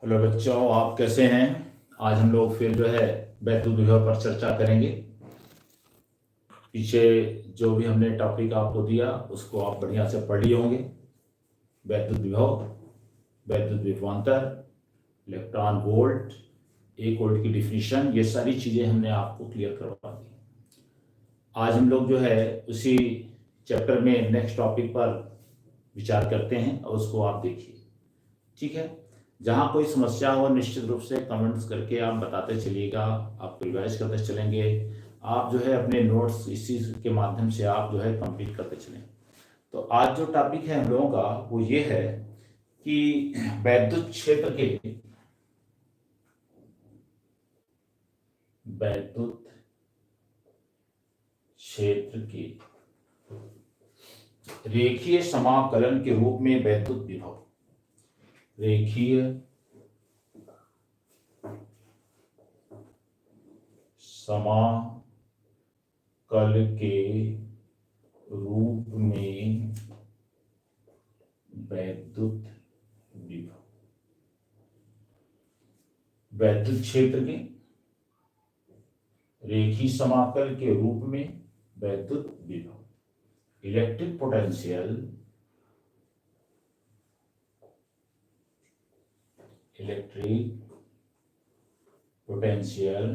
Hello बच्चों, आप कैसे हैं। आज हम लोग फिर जो है वैद्युत विभव पर चर्चा करेंगे। पीछे जो भी हमने टॉपिक आपको दिया उसको आप बढ़िया से पढ़ लिए होंगे। वैद्युत विभव, वैद्युत विभवांतर, इलेक्ट्रॉन वोल्ट, एक वोल्ट की डिफिनीशन, ये सारी चीजें हमने आपको क्लियर करवा दी। आज हम लोग जो है उसी चैप्टर में नेक्स्ट टॉपिक पर विचार करते हैं और उसको आप देखिए। ठीक है, जहाँ कोई समस्या हो निश्चित रूप से कमेंट्स करके आप बताते चलिएगा, आप रिवाइज करते चलेंगे। आप जो है अपने नोट्स इसी के माध्यम से आप जो है कंप्लीट करते चलें। तो आज जो टॉपिक है हम लोगों का वो ये है कि वैद्युत क्षेत्र के वैद्युत क्षेत्र के रेखीय समाकलन के रूप में वैद्युत विभव, रेखीय समाकल के रूप में वैद्युत विभव, वैद्युत क्षेत्र के रेखीय समाकल के रूप में वैद्युत विभव, इलेक्ट्रिक पोटेंशियल, इलेक्ट्रिक पोटेंशियल।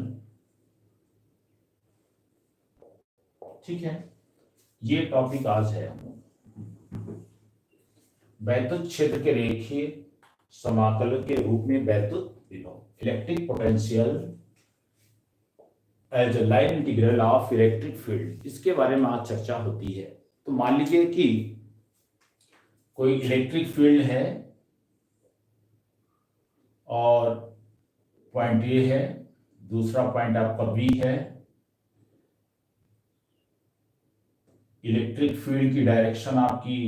ठीक है, ये टॉपिक आज है। वैद्युत क्षेत्र के रेखीय समाकल के रूप में वैद्युत विभव, electric potential as a line integral of electric field, इसके बारे में आज चर्चा होती है। तो मान लीजिए कि कोई इलेक्ट्रिक फील्ड है और पॉइंट ए है, दूसरा पॉइंट आपका बी है। इलेक्ट्रिक फील्ड की डायरेक्शन आपकी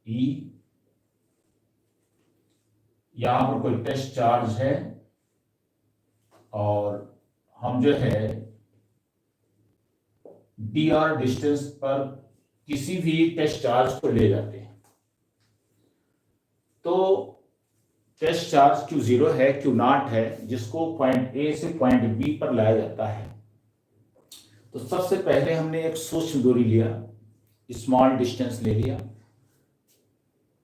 ई, यहां पर कोई टेस्ट चार्ज है और हम जो है डी आर डिस्टेंस पर किसी भी टेस्ट चार्ज को ले जाते हैं। तो टेस्ट चार्ज क्यू जीरो है, क्यू नॉट है, जिसको पॉइंट ए से पॉइंट बी पर लाया जाता है। तो सबसे पहले हमने एक सूक्ष्म दूरी लिया, स्मॉल डिस्टेंस ले लिया।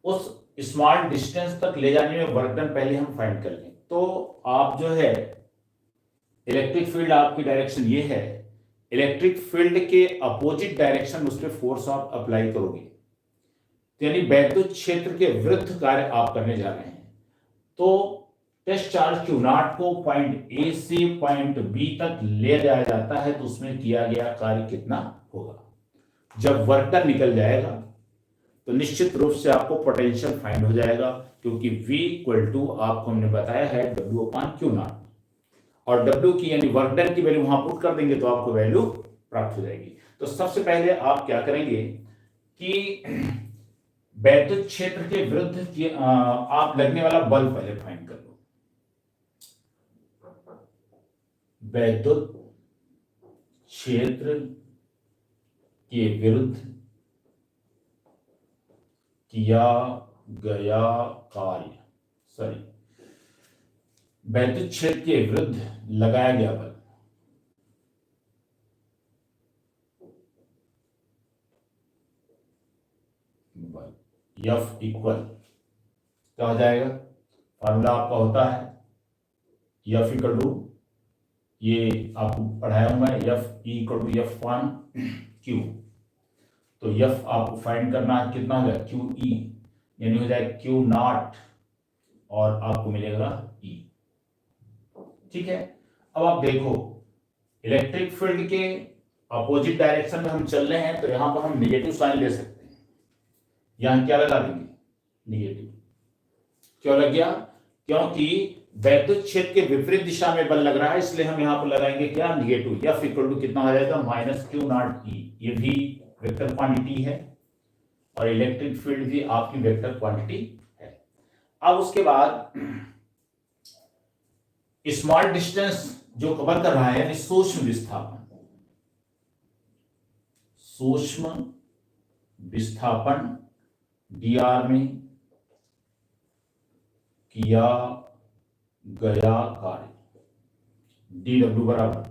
उस स्मॉल डिस्टेंस तक ले जाने में वर्क डन पहले हम फाइंड कर लें। तो आप जो है इलेक्ट्रिक फील्ड आपकी डायरेक्शन ये है, इलेक्ट्रिक फील्ड के अपोजिट डायरेक्शन उस पर फोर्स आप अप्लाई करोगे, यानी वैद्युत क्षेत्र के विरुद्ध कार्य आप करने जा रहे हैं। तो टेस्ट चार्ज क्यू नॉट को पॉइंट ए से पॉइंट बी तक ले जाया जाता है। तो उसमें किया गया कार्य कितना होगा, जब वर्क डन निकल जाएगा तो निश्चित रूप से आपको पोटेंशियल फाइंड हो जाएगा, क्योंकि V इक्वल टू आपको हमने बताया है W अपॉन क्यू नॉट, और W की यानी वर्क डन की वैल्यू वहां पुट कर देंगे तो आपको वैल्यू प्राप्त हो जाएगी। तो सबसे पहले आप क्या करेंगे कि वैद्युत क्षेत्र के विरुद्ध आप लगने वाला बल पहले फाइंड कर लो। वैद्युत क्षेत्र के विरुद्ध किया गया कार्य, वैद्युत क्षेत्र के विरुद्ध लगाया गया बल, F इक्वल क्या हो जाएगा, फॉर्मूला आपका होता है F इक्वल टू, ये आपको पढ़ाया हूं मैं, F equal to F one Q। तो F आपको फाइंड करना है, कितना हो जाएगा क्यू ई, यानी हो जाएगा क्यू नॉट और आपको मिलेगा E। ठीक है, अब आप देखो इलेक्ट्रिक फील्ड के अपोजिट डायरेक्शन में हम चल रहे हैं, तो यहां पर हम निगेटिव साइन ले सकते हैं। यहां क्या लगा देंगे, निगेटिव। क्यों लग गया, क्योंकि वैद्युत क्षेत्र के विपरीत दिशा में बल लग रहा है, इसलिए हम यहां पर लगाएंगे क्या, निगेटिव। F इक्वल टू कितना हो जाएगा, माइनस क्यू नॉट ई। ये भी वेक्टर क्वांटिटी है और इलेक्ट्रिक फील्ड भी आपकी वेक्टर क्वांटिटी है। अब उसके बाद स्मॉल डिस्टेंस जो कवर कर रहा है, यानी सूक्ष्म विस्थापन, सूक्ष्म विस्थापन dr में किया गया कार्य, डी डब्ल्यू बराबर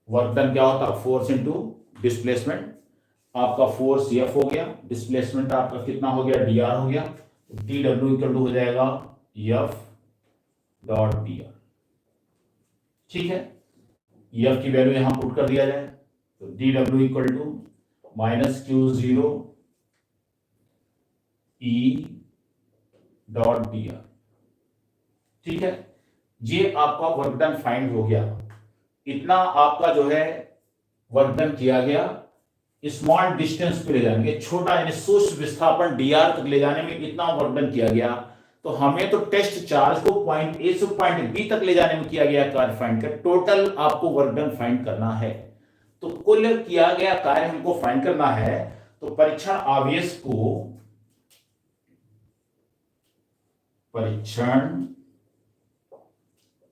वर्क डन क्या होता है, फोर्स इनटू डिस्प्लेसमेंट। आपका फोर्स एफ हो गया, डिस्प्लेसमेंट आपका कितना हो गया, डी आर हो गया। डी डब्ल्यू इक्वल टू हो जाएगा एफ डॉट डी आर। ठीक है, एफ की वैल्यू यहां पुट कर दिया जाए तो D W equal to minus Q zero E dot D R. ठीक है, ये आपका वर्क डन फाइंड हो गया। इतना आपका जो है वर्क डन किया गया। स्मॉल डिस्टेंस पे ले जाएंगे, छोटा यानी सूक्ष्म विस्थापन डीआर तक ले जाने में इतना वर्क डन किया गया। तो हमें तो टेस्ट चार्ज को पॉइंट ए से पॉइंट बी तक ले जाने में किया गया कार्य फाइंड कर, टोटल आपको वर्क डन फाइंड करना है। तो कुल किया गया कार्य हमको फाइंड करना है। तो परीक्षण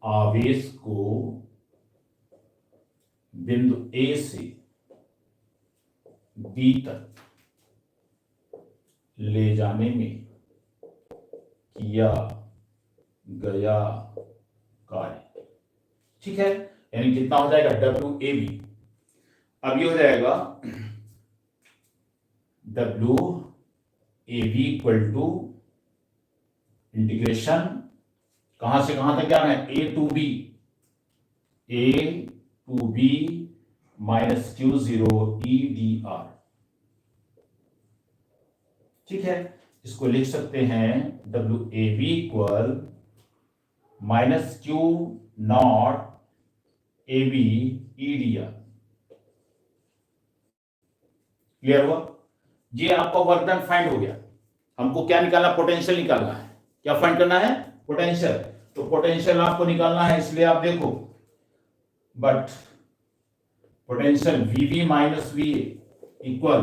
आवेश को बिंदु ए से बी तक ले जाने में किया गया कार्य। ठीक है, यानी कितना हो जाएगा, डब्ल्यू ए बी। अब ये हो जाएगा W A B equal to integration कहां से कहां तक जाना है, A to B minus Q zero E D R. ठीक है, इसको लिख सकते हैं W A B equal minus Q not A B E D R. Clear हुआ? ये आपका वर्क डन फाइंड हो गया। हमको क्या निकालना, पोटेंशियल निकालना है। क्या फाइंड करना है, पोटेंशियल। तो पोटेंशियल आपको निकालना है, इसलिए आप देखो but potential V B minus V equal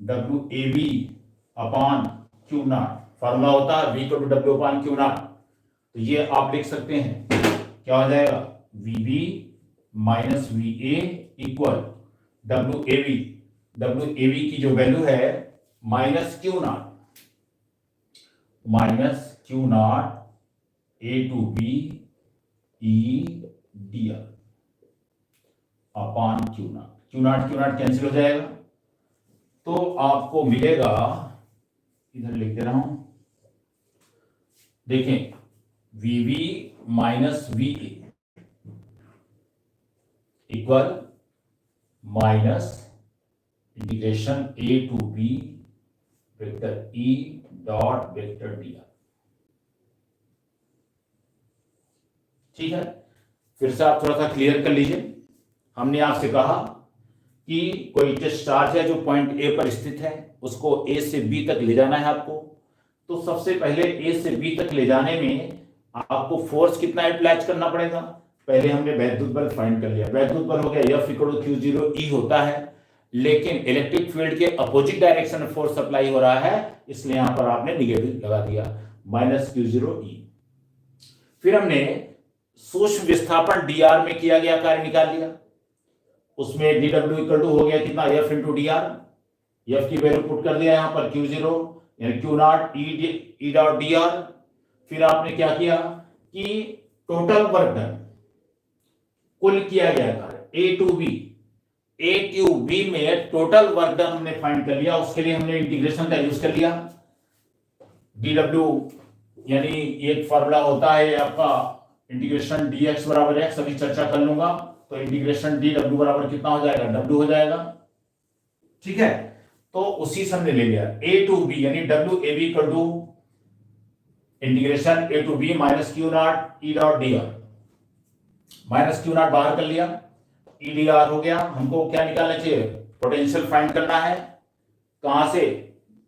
W A B upon Q not. Formula होता है V equal to W upon Q not. तो ये आप लिख सकते हैं, क्या हो जाएगा, V B minus V A equal W A B. W A B की जो वैल्यू है minus Q not A to B E D R upon Q not cancel हो जाएगा। तो आपको मिलेगा, इधर लिख दे रहा हूं, देखें V B minus V A equal minus integration A to B vector E dot vector D R. ठीक है, फिर से आप थोड़ा सा क्लियर कर लीजिए। हमने आपसे कहा कि कोई टेस्ट चार्ज है जो पॉइंट ए पर स्थित है, उसको ए से बी तक ले जाना है आपको। तो सबसे पहले ए से बी तक ले जाने में आपको फोर्स कितना अप्लाई करना पड़ेगा। पहले हमने वैद्युत बल फाइंड कर लिया। वैद्युत बल हो गया F equal to Q zero E होता है, लेकिन इलेक्ट्रिक फील्ड के अपोजिट डायरेक्शन में फोर्स अप्लाई हो रहा है, इसलिए यहां पर आपने निगेटिव लगा दिया, माइनस क्यू जीरो ई। फिर हमने सूक्ष्म विस्थापन डीआर में किया गया कार्य निकाल लिया। उसमें डी डब्ल्यू इक्वल टू हो गया कितना, F into D R. F की वैल्यू पुट कर दिया यहां पर क्यू जीरो यानी Q not E dot D are. फिर आपने क्या किया कि टोटल वर्क डन, कुल किया गया कार्य ए टू बी में टोटल वर्क डन हमने फाइंड कर लिया। उसके लिए हमने इंटीग्रेशन का यूज कर लिया। डी डब्ल्यू यानी एक फॉर्मूला होता है आपका इंटीग्रेशन डी एक्स बराबर एक्स, अभी चर्चा कर लूंगा। तो इंटीग्रेशन डी डब्ल्यू बराबर कितना हो जाएगा, डब्ल्यू हो जाएगा। ठीक है, तो उसी से हमने ले लिया ए टू बी यानी W A B equal to integration A to B minus Q not E dot D R. Minus Q not बाहर कर लिया, ई डी आर हो गया। हमको क्या निकालना चाहिए, पोटेंशियल फाइंड करना है। कहां से,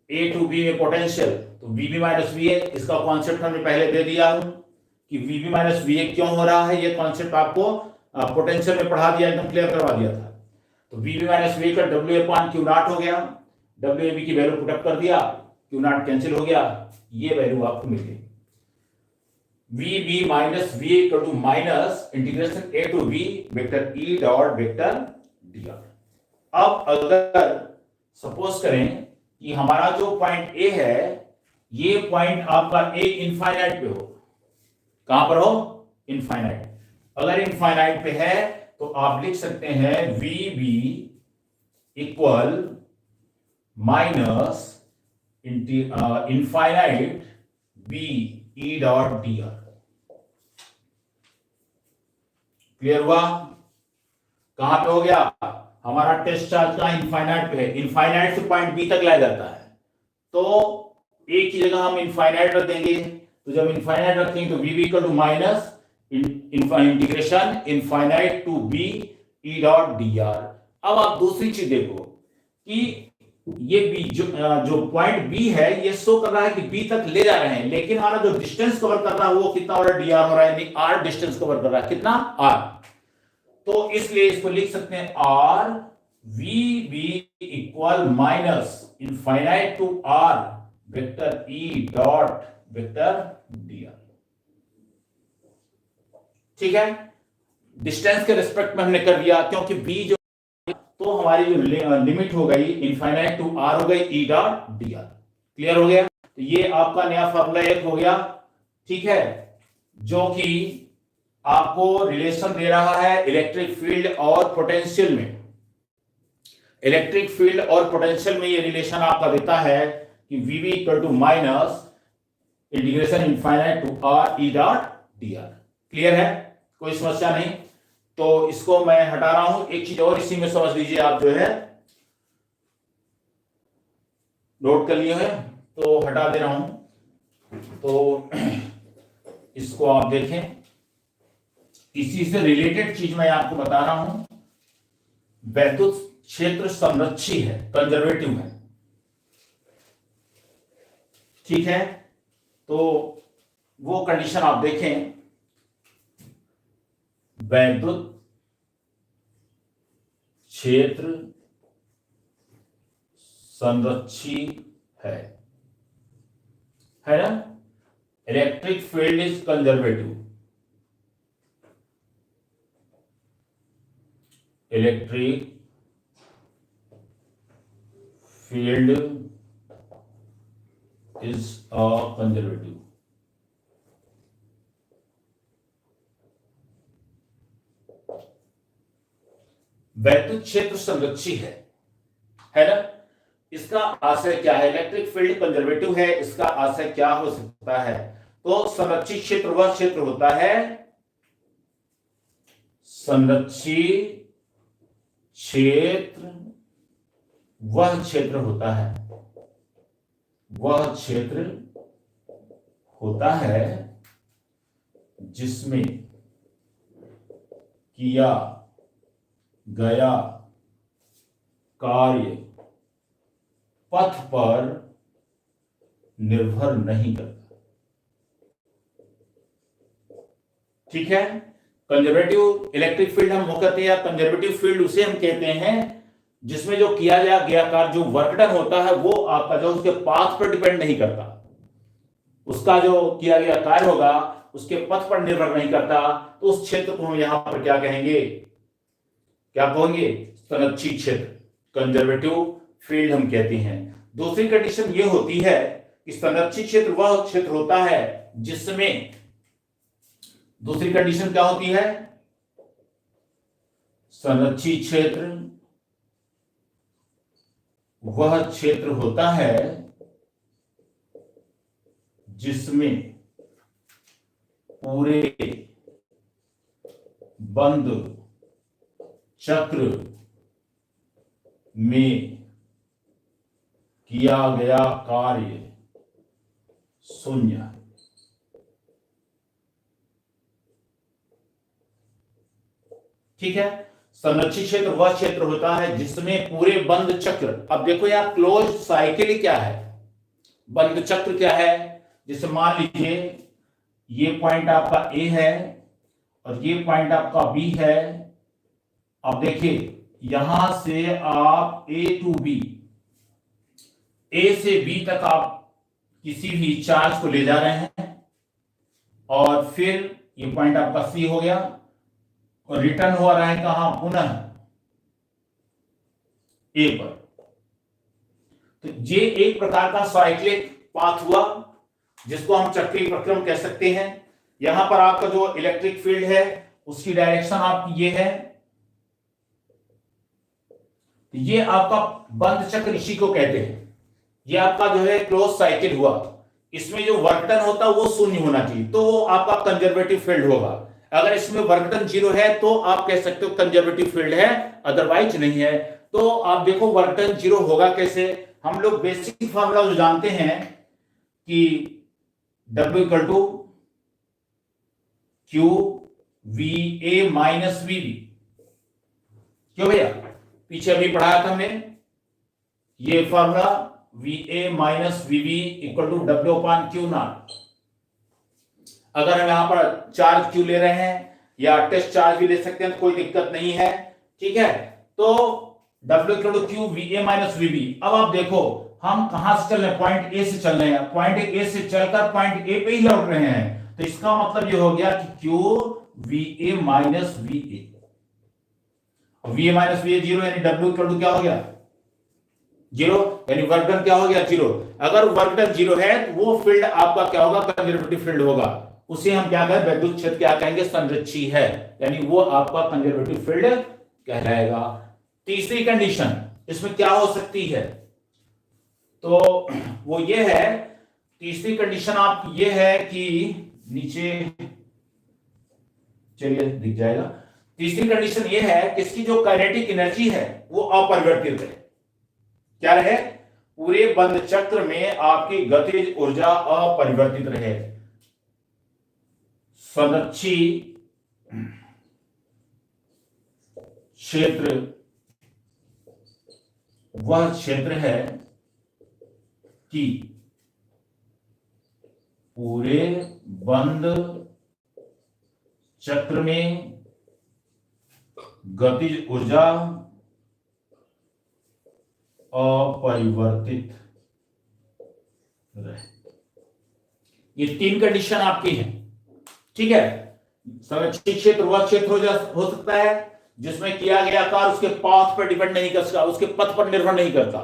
ए टू बी में पोटेंशियल, तो V B minus V A. इसका कॉन्सेप्ट हमने पहले दे दिया हूं कि V B minus V A क्यों हो रहा है। ये कॉन्सेप्ट आपको पोटेंशियल में पढ़ा दिया, एकदम क्लियर करवा दिया था। तो वी बी माइनस वी का डब्ल्यू अपॉन क्यू नॉट हो गया। डब्ल्यू ए बी की वैल्यू पुटअप कर दिया, क्यू नॉट कैंसिल हो गया, ये वैल्यू आपको मिल गई। V B minus V equal to minus integration A to B vector E dot vector D R. अब अगर सपोज करें कि हमारा जो पॉइंट ए है ये पॉइंट आपका ए इनफाइनाइट पे हो, कहां पर हो, इनफाइनाइट। अगर इनफाइनाइट पे है तो आप लिख सकते हैं V B equal minus infinite B E dot D R. Clear हुआ? कहां पे हो गया हमारा टेस्ट चार्ज? का इनफाइनाइट पे है, इनफाइनाइट से पॉइंट बी तक लाया जाता है, तो एक की जगह हम इनफाइनाइट रख देंगे। तो जब इनफाइनाइट रखेंगे तो V B equal to minus integration infinite to B E dot D R. अब आप दूसरी चीज देखो कि ये बी जो पॉइंट बी है ये शो कर रहा है कि बी तक ले जा रहे हैं, लेकिन हमारा जो डिस्टेंस कवर कर रहा है वो कितना हो रहा है, डी आर हो रहा है, यानी आर डिस्टेंस कवर कर रहा है, कितना, आर। तो इसलिए इसको लिख सकते हैं R V B equal minus infinite to R vector E dot vector D R. ठीक है, डिस्टेंस के रिस्पेक्ट में हमने कर दिया, क्योंकि बी जो तो हमारी जो लिमिट हो गई इनफाइनाइट टू आर हो गई ई डॉट डी आर। क्लियर हो गया? तो ये आपका नया फॉर्मूला एक हो गया, ठीक है, जो कि आपको रिलेशन दे रहा है इलेक्ट्रिक फील्ड और पोटेंशियल में। इलेक्ट्रिक फील्ड और पोटेंशियल में ये रिलेशन आपका देता है कि V B equal to minus integration infinite to R E dot D R. Clear है? कोई समस्या नहीं? तो इसको मैं हटा रहा हूं। एक चीज और इसी में समझ लीजिए, आप जो है नोट कर लिए हैं तो हटा दे रहा हूं। तो इसको आप देखें, इसी से रिलेटेड चीज मैं आपको बता रहा हूं। वैद्युत क्षेत्र संरक्षी है, कंजर्वेटिव है, ठीक है। तो वो कंडीशन आप देखें, वैद्युत क्षेत्र संरक्षी है ना, electric field is conservative, electric field is a conservative. वैद्युत क्षेत्र संरक्षी है ना। इसका आशय क्या है? इलेक्ट्रिक फील्ड कंजर्वेटिव है, इसका आशय क्या हो सकता है? तो संरक्षित क्षेत्र वह क्षेत्र होता है, संरक्षित क्षेत्र वह क्षेत्र होता है, वह क्षेत्र होता है जिसमें किया गया कार्य पथ पर निर्भर नहीं करता। ठीक है, कंजर्वेटिव इलेक्ट्रिक फील्ड हम वो कहते हैं, या कंजर्वेटिव फील्ड उसे हम कहते हैं जिसमें जो किया गया कार्य, जो वर्क डन होता है, वो आपका जो उसके पाथ पर डिपेंड नहीं करता, उसका जो किया गया कार्य होगा उसके पथ पर निर्भर नहीं करता। तो उस क्षेत्र को हम यहां पर क्या कहेंगे, क्या कहेंगे? संरक्षित क्षेत्र, कंजर्वेटिव फील्ड हम कहते हैं। दूसरी कंडीशन ये होती है कि संरक्षित क्षेत्र वह क्षेत्र होता है जिसमें, दूसरी कंडीशन क्या होती है? संरक्षित क्षेत्र वह क्षेत्र होता है जिसमें पूरे बंद चक्र में किया गया कार्य शून्य है। ठीक है, संरक्षित क्षेत्र वह क्षेत्र होता है जिसमें पूरे बंद चक्र, अब देखो यहां क्लोज साइकिल क्या है, बंद चक्र क्या है? जैसे मान लीजिए ये पॉइंट आपका ए है और ये पॉइंट आपका बी है। अब देखिए यहां से आप ए टू बी, ए से बी तक आप किसी भी चार्ज को ले जा रहे हैं, और फिर ये पॉइंट आपका सी हो गया और रिटर्न हो रहा है कहां? पुनः ए पर। तो ये एक प्रकार का साइक्लिक पाथ हुआ, जिसको हम चक्रीय प्रक्रम कह सकते हैं। यहां पर आपका जो इलेक्ट्रिक फील्ड है उसकी डायरेक्शन आपकी ये है, ये आपका बंद चक्र इसी को कहते हैं। ये आपका जो है क्लोज साइकिल हुआ, इसमें जो वर्क डन होता है वो शून्य होना चाहिए, तो वो आपका कंजर्वेटिव फील्ड होगा। अगर इसमें वर्क डन 0 है तो आप कह सकते हो कंजर्वेटिव फील्ड है, अदरवाइज नहीं है। तो आप देखो वर्क डन 0 होगा कैसे। हम लोग बेसिक फॉर्मूला जो जानते हैं कि W equal to Q V A minus V B. क्यों भैया, पीछे अभी पढ़ाया था हमने ये formula, V A minus V B equal to W upon Q not. अगर हम यहां पर चार्ज क्यू ले रहे हैं या टेस्ट चार्ज भी ले सकते हैं तो कोई दिक्कत नहीं है, ठीक है। तो W equal to Q V A minus V B. अब आप देखो हम कहां से चल रहे हैं, पॉइंट ए से चल रहे हैं, पॉइंट ए से चलकर पॉइंट ए पे ही लौट रहे हैं, तो इसका मतलब ये हो गया कि Q V A minus V A, we A minus V ए 0, यानी W इक्वल टू क्या हो गया 0, यानी वर्क डन क्या हो गया 0। अगर वर्क डन 0 है तो वो फील्ड आपका क्या होगा, कंजर्वेटिव फील्ड होगा। उसे हम क्या कहें, वैद्युत क्षेत्र क्या कहेंगे, संरक्षी है, यानी वो आपका कंजर्वेटिव फील्ड कहलाएगा। तीसरी कंडीशन इसमें क्या हो सकती है, तो वो ये है, तीसरी कंडीशन आप ये है कि नीचे चलिए दिख जाएगा। तीसरी कंडीशन ये है कि इसकी जो काइनेटिक एनर्जी है वो अपरिवर्तित है। क्या रहे, पूरे बंद चक्र में आपकी गतिज ऊर्जा अपरिवर्तित रहे। संरक्षी क्षेत्र वह क्षेत्र है कि पूरे बंद चक्र में गतिज ऊर्जा अपरिवर्तित रहे। ये 3 कंडीशन आपकी है, ठीक है। संरक्षित क्षेत्र वह क्षेत्र हो सकता है जिसमें किया गया कार्य उसके पाथ पर डिपेंड नहीं करता, उसके पथ पर निर्भर नहीं करता।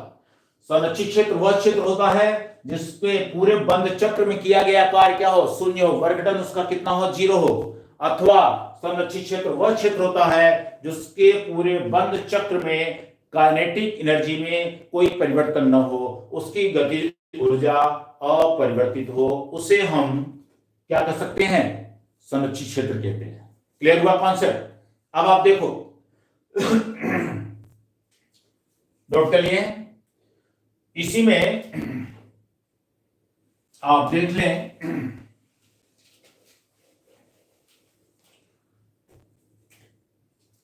संरक्षित क्षेत्र वह क्षेत्र होता है जिसपे पूरे बंद चक्र में किया गया कार्य क्या हो, शून्य हो, वर्क डन उसका कितना हो, 0 हो। अथवा संरक्षित क्षेत्र वह क्षेत्र होता है जिसके पूरे बंद चक्र में काइनेटिक एनर्जी में कोई परिवर्तन न हो, उसकी गतिज ऊर्जा अपरिवर्तित हो, उसे हम क्या कर सकते हैं, संरक्षित क्षेत्र कहते हैं। क्लियर हुआ कॉन्सेप्ट। अब आप देखो नोट कर लिए, इसी में आप देख लें,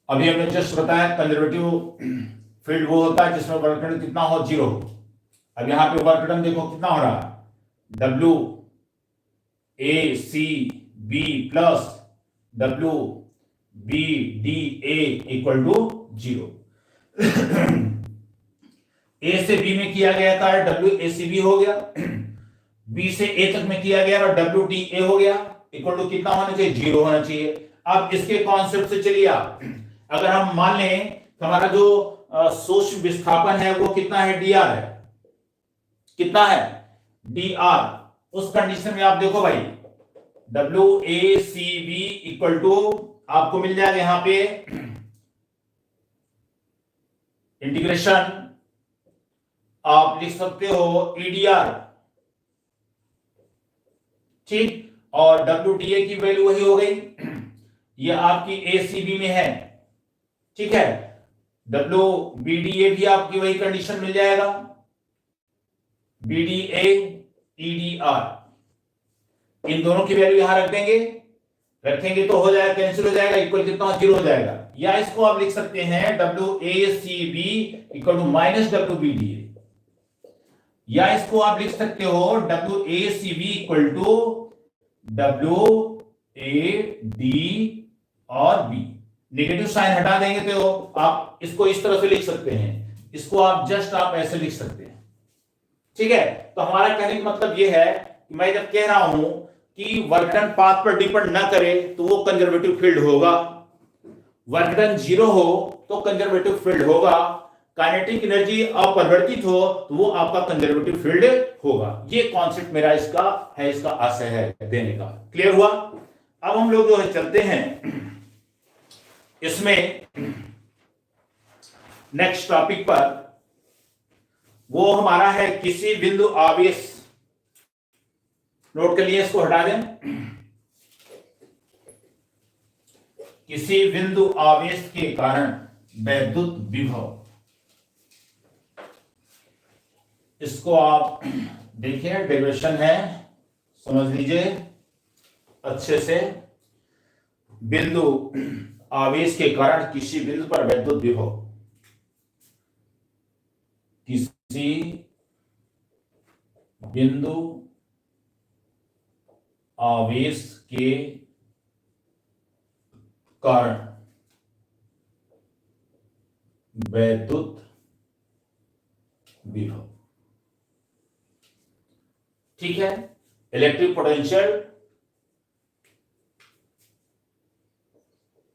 अभी हमने जस्ट बताया कंजर्वेटिव फील्ड वो होता है जिसमें वर्क डन कितना हो, 0 हो। अब यहां पे वर्क डन देखो कितना हो रहा है, W A C B plus W B D A equal to 0। A से B में किया गया था W A C B हो गया, B से A तक में किया गया और W D A हो गया, इक्वल टू कितना होना चाहिए, 0 होना चाहिए। अब इसके कॉन्सेप्ट से चलिए आप, अगर हम मान लें हमारा जो सूक्ष्म विस्थापन है वो कितना है, dr है, कितना है dr, उस कंडीशन में आप देखो भाई WACB इक्वल टू आपको मिल जाएगा यहां पे इंटीग्रेशन, आप लिख सकते हो EDR, ठीक, और WDA की वैल्यू वही हो गई, ये आपकी ACB में है, ठीक है। WBDA भी आपकी वही कंडीशन मिल जाएगा, BDA EDR, इन दोनों की वैल्यू यहां रखेंगे तो हो जाएगा, कैंसिल हो जाएगा, इक्वल कितना 0 हो जाएगा। या इसको आप लिख सकते हैं WACB equal to minus WBDA, या इसको आप लिख सकते हो WACB इक्वल टू WAD और B। नेगेटिव साइन हटा देंगे तो आप इसको इस तरह से लिख सकते हैं, इसको आप जस्ट आप ऐसे लिख सकते हैं, ठीक है। तो हमारा कहने का मतलब यह है कि मैं जब कह रहा हूं कि वर्क डन पाथ पर डिपेंड ना करे तो वो कंजर्वेटिव फील्ड होगा, वर्क डन 0 हो तो कंजर्वेटिव फील्ड होगा, काइनेटिक एनर्जी अपरिवर्तित हो तो वो आपका कंजर्वेटिव फील्ड होगा। ये कॉन्सेप्ट मेरा इसका आशय है देने का। क्लियर हुआ? अब हम लोग जो है चलते हैं इसमें नेक्स्ट टॉपिक पर। वो हमारा है किसी बिंदु आवेश, नोट कर लिए, इसको हटा दें। किसी बिंदु आवेश के कारण वैद्युत विभव, इसको आप देखिए, डेरिवेशन है, समझ लीजिए अच्छे से। बिंदु आवेश के कारण किसी बिंदु पर वैद्युत विभव, किसी बिंदु आवेश के कारण वैद्युत विभव, ठीक है। Electric potential,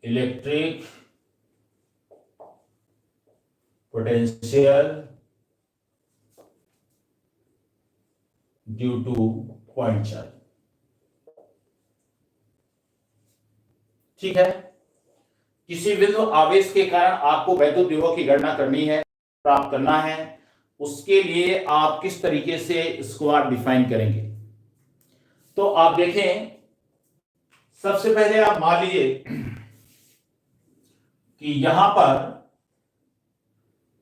electric potential due two point charge, ठीक है। किसी बिंदु आवेश के कारण आपको वैद्युत विभव की गणना करनी है, प्राप्त करना है। उसके लिए आप किस तरीके से इसको आप डिफाइन करेंगे? तो आप देखें, सबसे पहले आप मान लीजिए कि यहां पर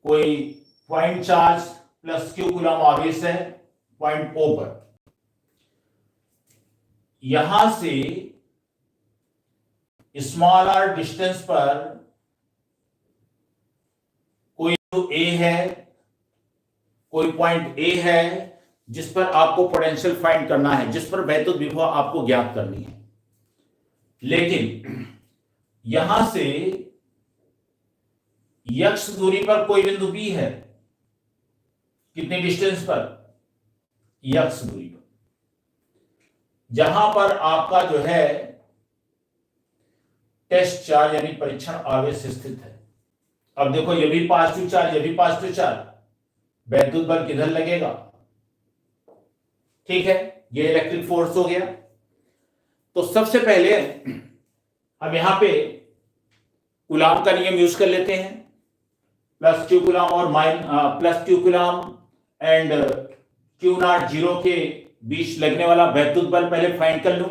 कोई point charge plus Q coulomb आवेश है पॉइंट ओ पर। यहां से स्मॉलर डिस्टेंस पर कोई ए है, कोई पॉइंट ए है जिस पर आपको पोटेंशियल फाइंड करना है, जिस पर वैद्युत विभव आपको ज्ञात करनी है। लेकिन यहां से x दूरी पर कोई बिंदु बी है, कितने डिस्टेंस पर? x दूरी पर, जहां पर आपका जो है टेस्ट चार्ज यानी परीक्षण आवेश स्थित है। अब देखो, ये भी पॉजिटिव चार्ज, ये भी पॉजिटिव चार्ज, वैद्युत बल किधर लगेगा? ठीक है, ये इलेक्ट्रिक फोर्स हो गया। तो सबसे पहले हम यहां पे कूलॉम का नियम यूज कर लेते हैं। प्लस क्यू कूलॉम और plus Q Coulomb and Q not zero के बीच लगने वाला वैद्युत बल पहले फाइंड कर लूं।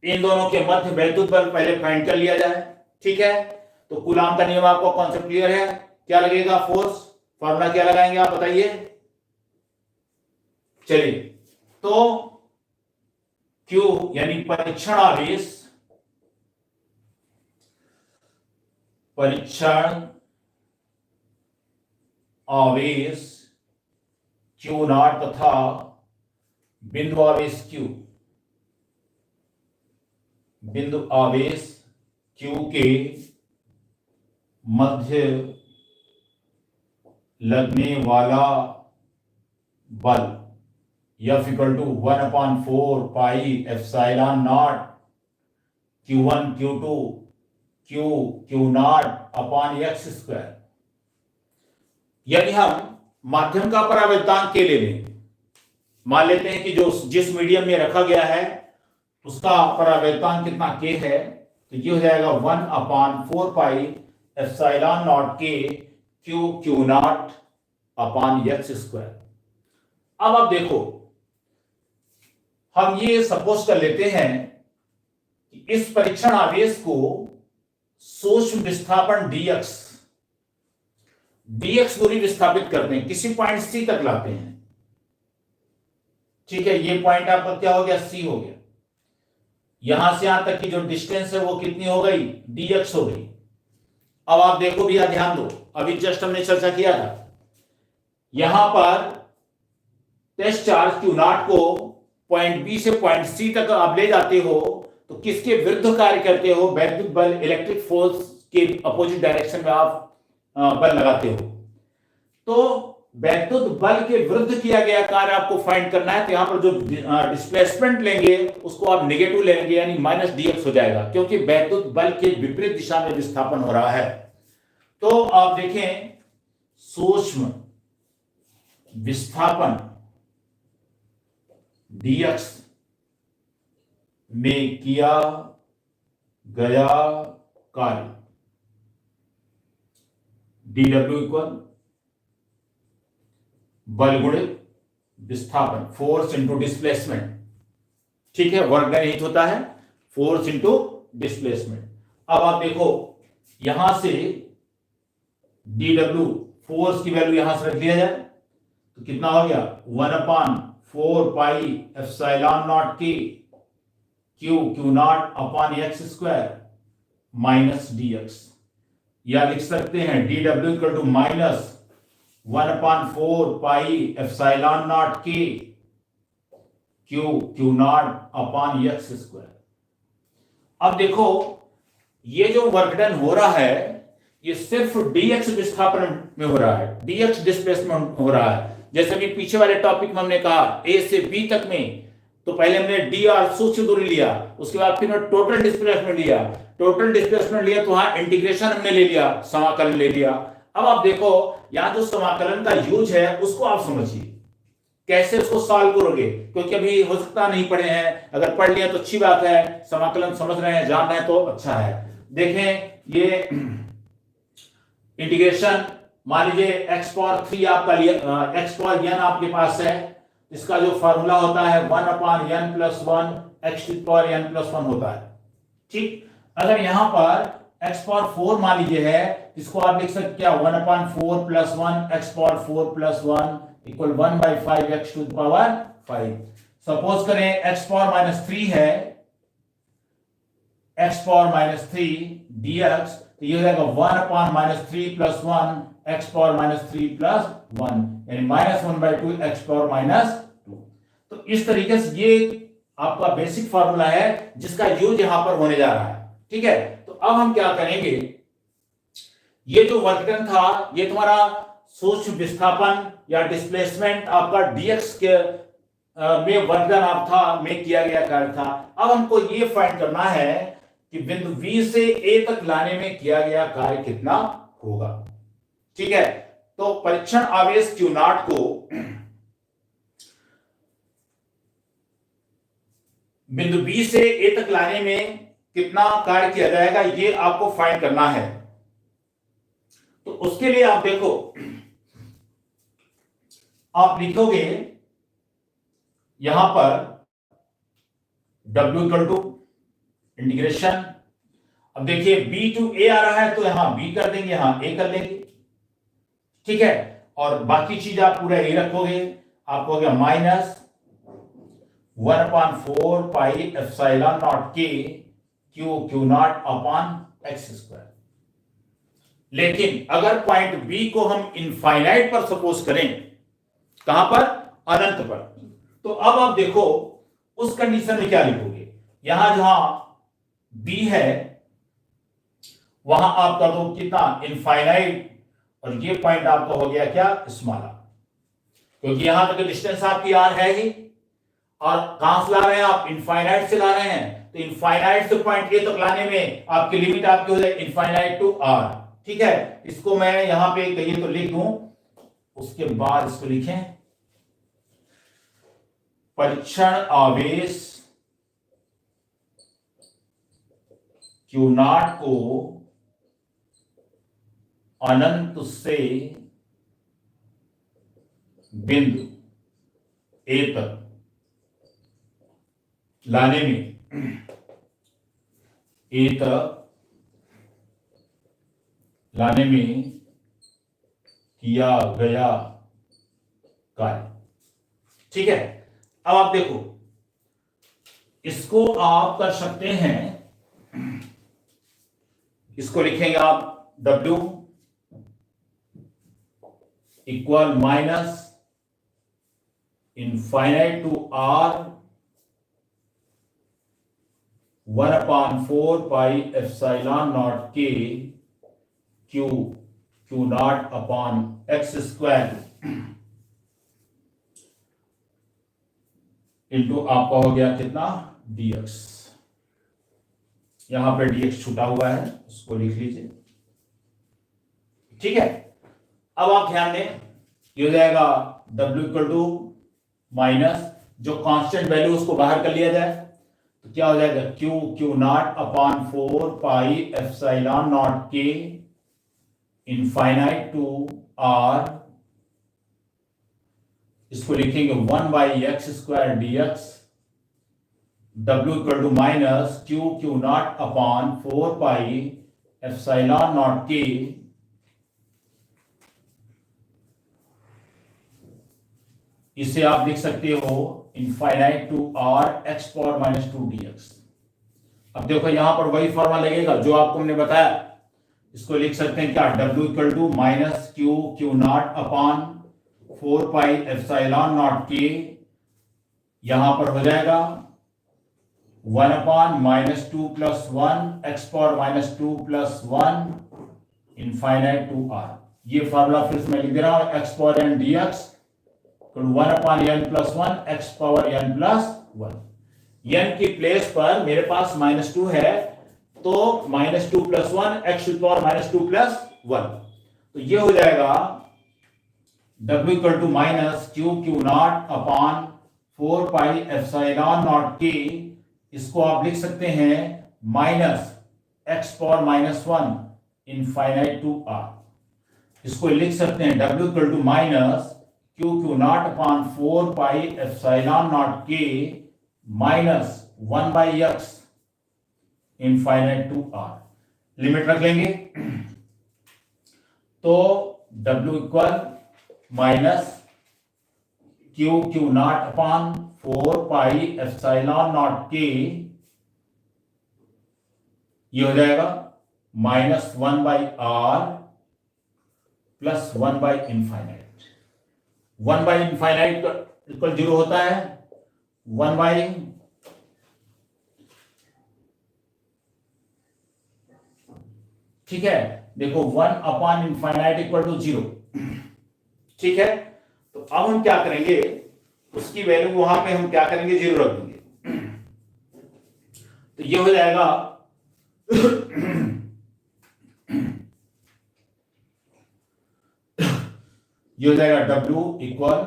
इन दोनों के मध्य वैद्युत बल पहले फाइंड कर लिया जाए, ठीक है। तो कूलॉम का नियम आपको कॉन्सेप्ट क्लियर है? क्या लगेगा फोर्स? फॉर्मूला क्या लगाएंगे आप बताइए? चलिए, तो Q यानी परीक्षण आवेश, परीक्षण आवेश Q नॉट तथा बिंदु आवेश Q, बिंदु आवेश Q के मध्य लगने वाला बल F equal to 1/4 pi epsilon not Q1 Q2 Q not upon x square. यदि हम माध्यम का परावर्तन के ले लें, मान लेते हैं कि जो जिस मीडियम में रखा गया है उसका परावर्तन कितना k है, तो ये हो जाएगा 1/4 पाई एप्सिलॉन नॉट के Q not upon x square. अब आप देखो, हम ये सपोज कर लेते हैं कि इस परीक्षण आवेश को सूक्ष्म विस्थापन dx दूरी विस्थापित करते हैं, किसी पॉइंट C तक लाते हैं, ठीक है। ये पॉइंट आपका क्या हो गया? C हो गया। यहां से यहां तक की जो डिस्टेंस है वो कितनी हो गई? dx हो गई। अब आप देखो भैया, ध्यान दो, अभी जस्ट हमने चर्चा किया था, यहां पर टेस्ट चार्ज Q नॉट को पॉइंट बी से पॉइंट सी तक आप ले जाते हो तो किसके विरुद्ध कार्य करते हो? वैद्युत बल, इलेक्ट्रिक फोर्स के अपोजिट डायरेक्शन में आप बल लगाते हो। तो वैद्युत बल के विरुद्ध किया गया कार्य आपको फाइंड करना है। तो यहां पर जो डिस्प्लेसमेंट लेंगे उसको आप नेगेटिव लेंगे, यानी माइनस dx हो जाएगा, क्योंकि वैद्युत बल के विपरीत दिशा में विस्थापन हो रहा है। तो आप देखें सूक्ष्म विस्थापन dx में किया गया कार्य dw इक्वल बल गुणित विस्थापन, फोर्स इंटू डिस्प्लेसमेंट। ठीक है, वर्क डन हिट होता है फोर्स इंटू डिस्प्लेसमेंट। अब आप देखो यहां से dw फोर्स की वैल्यू यहां से रख दिया जाए तो कितना हो गया 1/4 पाई एप्सिलॉन नॉट के Q not upon X square minus dx, या लिख सकते हैं dw equal to minus 1/4 pi epsilon not के Q not upon X square. अब देखो ये जो वर्क डन हो रहा है ये सिर्फ dx विस्थापन में हो रहा है, dx डिस्प्लेसमेंट हो रहा है। जैसे कि पीछे वाले टॉपिक में हमने कहा a से b तक में, तो पहले हमने d और सूक्ष्म दूरी लिया, उसके बाद फिर हमने टोटल डिस्प्लेसमेंट लिया, तो वहां इंटीग्रेशन हमने ले लिया, समाकलन ले लिया। अब आप देखो यहां जो समाकलन का यूज है उसको आप समझिए, कैसे उसको सॉल्व करोगे, क्योंकि अभी हो सकता नहीं पढ़े हैं, अगर पढ़ लिया तो अच्छी बात है, समाकलन समझ रहे हैं, जान रहे हैं तो अच्छा है। देखें ये इंटीग्रेशन, मान लीजिए x पावर 3 आपका x पावर n आपके पास है, इसका जो फार्मूला होता है 1/n + 1 x to power n + 1 होता है। ठीक, अगर यहां पर x पावर 4 मान लीजिए है, इसको आप लिख सकते हैं 1/4 + 1 x power 4 + 1 equal 1/5 x to power 5। Suppose करें x पावर -3 है, x पावर -3 dx, तो ये हो जाएगा 1/-3 + 1 x पावर -3 + 1 यानी -1/2 x पावर -2। तो इस तरीके से ये आपका बेसिक फार्मूला है जिसका यूज यहां पर होने जा रहा है। ठीक है, तो अब हम क्या करेंगे, ये जो वर्क डन था ये तुम्हारा सूक्ष्म विस्थापन या डिस्प्लेसमेंट आपका dx के में वर्क डन आप था में किया गया कार्य था। अब हमको ये फाइंड करना है कि बिंदु B से A तक लाने में किया गया कार्य कितना होगा। ठीक है, तो परीक्षण आवेश Q0 को बिंदु B से A तक लाने में कितना कार्य किया जाएगा ये आपको फाइंड करना है। तो उसके लिए आप देखो, आप लिखोगे यहां पर W इक्वल टू इंटीग्रेशन, अब देखिए B टू A आ रहा है तो यहां B कर देंगे, यहां A कर लेंगे। ठीक है, और बाकी चीज आप पूरा A रखोगे, आपको हो गया -1/4 पाई एप्सिलॉन नॉट के Q not upon X square. लेकिन अगर पॉइंट B को हम इनफाइनाइट पर सपोज करें, कहां पर, अनंत पर, तो अब आप देखो उस कंडीशन में क्या लिखोगे, यहां जहां B है वहां आप कर दो कितना, इनफाइनाइट, और ये पॉइंट आपका हो गया क्या, स्मॉल r, क्योंकि यहां तक डिस्टेंस आपकी r है ही, और कहां से ला रहे हैं आप, इनफाइनाइट से ला रहे हैं, तो इनफाइनाइट से पॉइंट A तक लाने में आपकी लिमिट आपकी हो जाए इनफाइनाइट टू r। ठीक है, इसको मैं यहां पे कहिए तो लिख दूं, उसके बाद इसको लिखें, परीक्षण आवेश Q0 को अनंत से बिंदु A तक लाने में, A तक लाने में किया गया कार्य। ठीक है, अब आप देखो इसको आप कर सकते हैं, इसको लिखेंगे आप W equal minus infinite to R 1/4 pi epsilon not के Q not upon X square into आपका हो गया कितना, dx। यहां पे dx छूटा हुआ है, उसको लिख लीजिए। ठीक है, अब आप ध्यान दें, ये हो जाएगा W इक्वल टू माइनस जो कांस्टेंट वैल्यू उसको बाहर कर लिया जाए तो क्या हो जाएगा Q not upon 4 pi epsilon not के इनफाइनाइट टू आर, इसको लिखेंगे 1 by X square D X, W equal to minus Q not upon 4 pi epsilon not के इसे आप लिख सकते हो infinite to R X power minus 2 dx। अब देखो यहां पर वही फॉर्मूला लगेगा जो आपको हमने बताया, इसको लिख सकते हैं क्या W equal to minus Q not upon 4 pi epsilon not के, यहां पर हो जाएगा 1 upon minus 2 plus 1 X power minus 2 plus 1 infinite to R. ये फॉर्मूला फिर से मैं लिख दे रहा हूं X power N D X 1 upon N plus 1 X power N plus 1। N की प्लेस पर मेरे पास माइनस 2 है तो minus 2 plus 1 X power minus 2 plus 1, तो ये हो जाएगा W equal to minus Q not upon 4 pi epsilon not K, इसको आप लिख सकते हैं minus X power minus 1 infinite to R. इसको लिख सकते हैं W equal to minus Q not upon 4 pi epsilon not K minus 1 by X infinite to R. Limit रख लेंगे तो W equal minus Q not upon 4 pi epsilon not के, ये हो जाएगा minus 1 by R plus 1 by infinite. 1 by infinite equal 0 होता है, 1 by ठीक है, देखो 1 अपॉन इनफाइनाइट इक्वल टू 0, ठीक है। तो अब हम क्या करेंगे, उसकी वैल्यू वहां पे हम क्या करेंगे 0 रख देंगे, तो ये हो जाएगा ये हो जाएगा W equal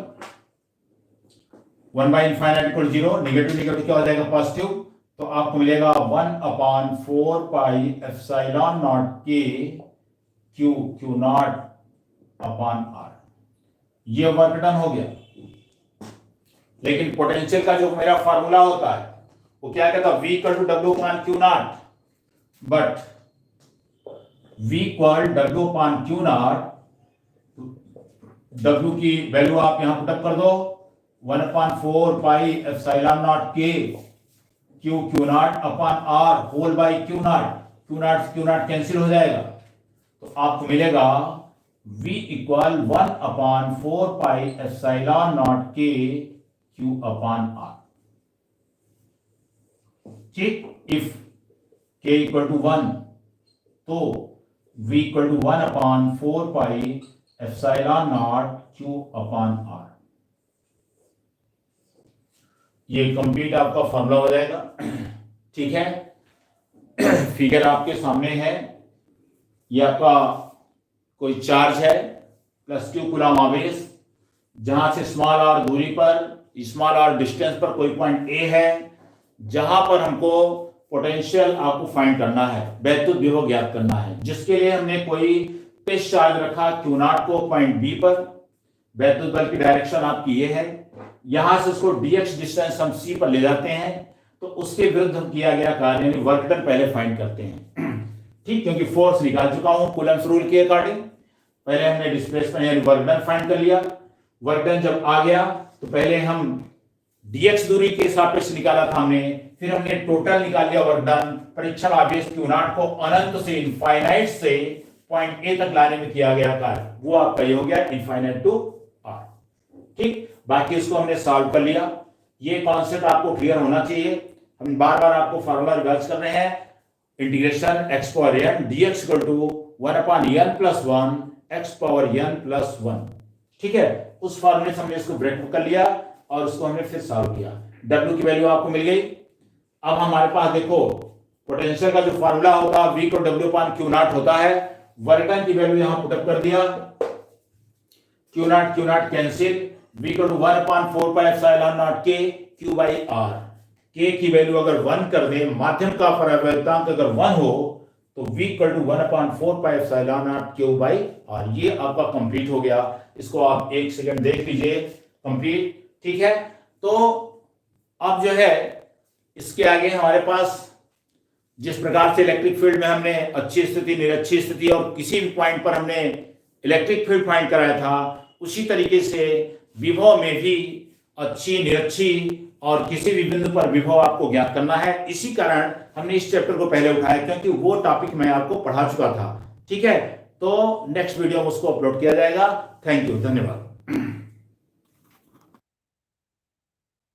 1 by infinite equal 0, negative क्या हो जाएगा पॉजिटिव, तो आपको मिलेगा 1 अपॉन 4 पाई एप्सिलॉन नॉट के क्यू नॉट अपॉन आर। ये वर्क डन हो गया। लेकिन पोटेंशियल का जो मेरा फार्मूला होता है वो क्या कहता है, V equal to W upon Q not, but V equal W upon Q not, W की वैल्यू आप यहां पुटअप कर दो 1 अपॉन 4 पाई एप्सिलॉन नॉट के Q not upon R whole by Q not cancel हो जाएगा, तो आपको मिलेगा V equal 1 upon 4 pi epsilon not के क्यू अपॉन आर। ठीक, इफ k इक्वल टू 1 तो V equal to 1 upon 4 pi epsilon not Q upon R. ये complete आपका फॉर्मूला हो जाएगा, ठीक है। फिगर आपके सामने है, ये आपका कोई चार्ज है प्लस क्यू कूलम आवेश, जहां से स्मॉल आर दूरी पर, स्मॉल आर डिस्टेंस पर कोई पॉइंट ए है, जहां पर हमको पोटेंशियल आपको फाइंड करना है, वैद्युत विभव ज्ञात करना है, जिसके लिए हमने कोई टेस्ट चार्ज रखा क्यू नॉट को पॉइंट बी पर। वैद्युत बल की डायरेक्शन आपकी ये है, यहां से उसको dx डिस्टेंस हम c पर ले जाते हैं, तो उसके विरुद्ध हम किया गया कार्य यानी वर्क डन पहले फाइंड करते हैं, ठीक, क्योंकि फोर्स निकाल चुका हूं कूलम्स रूल के अकॉर्डिंग। पहले हमने डिस्प्लेसमेंट यानी वर्क डन फाइंड कर लिया, वर्क डन जब आ गया तो पहले हम dx दूरी के सापेक्ष निकाला था हमने, फिर हमने टोटल निकाल लिया वर्क डन, परीक्षण आवेश क्यू नॉट को अनंत से इनफाइनाइट से पॉइंट ए तक लाने में किया गया कार्य, वो आपका ये हो गया इनफाइनाइट टू आर, ठीक। बाकी इसको हमने सॉल्व कर लिया। ये कॉन्सेप्ट आपको क्लियर होना चाहिए। हम बार बार आपको फार्मूला रिवर्स कर रहे हैं, integration X power N dx equal to 1 upon n plus 1 X power n plus 1, ठीक है। उस फार्मूले से हमने इसको ब्रेक कर लिया और उसको हमने फिर सॉल्व किया, W की वैल्यू आपको मिल गई। अब हमारे पास देखो पोटेंशियल का जो फार्मूला होता है V को W अपॉन क्यू नॉट होता है, वर्क डन की वैल्यू यहां पुटअप कर दिया, Q not cancel, v equal to 1/4 pi epsilon not k q by r। k की वैल्यू अगर 1 कर दे, माध्यम का परावर्तनांक अगर 1 हो तो v equal to 1/4 pi epsilon not q by r। ये आपका कंप्लीट हो गया। इसको आप एक सेकंड देख लीजिए, कंप्लीट, ठीक है। तो अब जो है इसके आगे हमारे पास जिस प्रकार से इलेक्ट्रिक फील्ड में हमने अच्छी स्थिति, निरक्षी स्थिति और किसी भी पॉइंट पर हमने इलेक्ट्रिक फील्ड फाइंड कराया था, उसी तरीके से विभव में भी अच्छी, निरक्षी और किसी भी बिंदु पर विभव आपको ज्ञात करना है। इसी कारण हमने इस चैप्टर को पहले उठाया, क्योंकि वो टॉपिक मैं आपको पढ़ा चुका था, ठीक है। तो नेक्स्ट वीडियो में उसको अपलोड किया जाएगा। थैंक यू, धन्यवाद।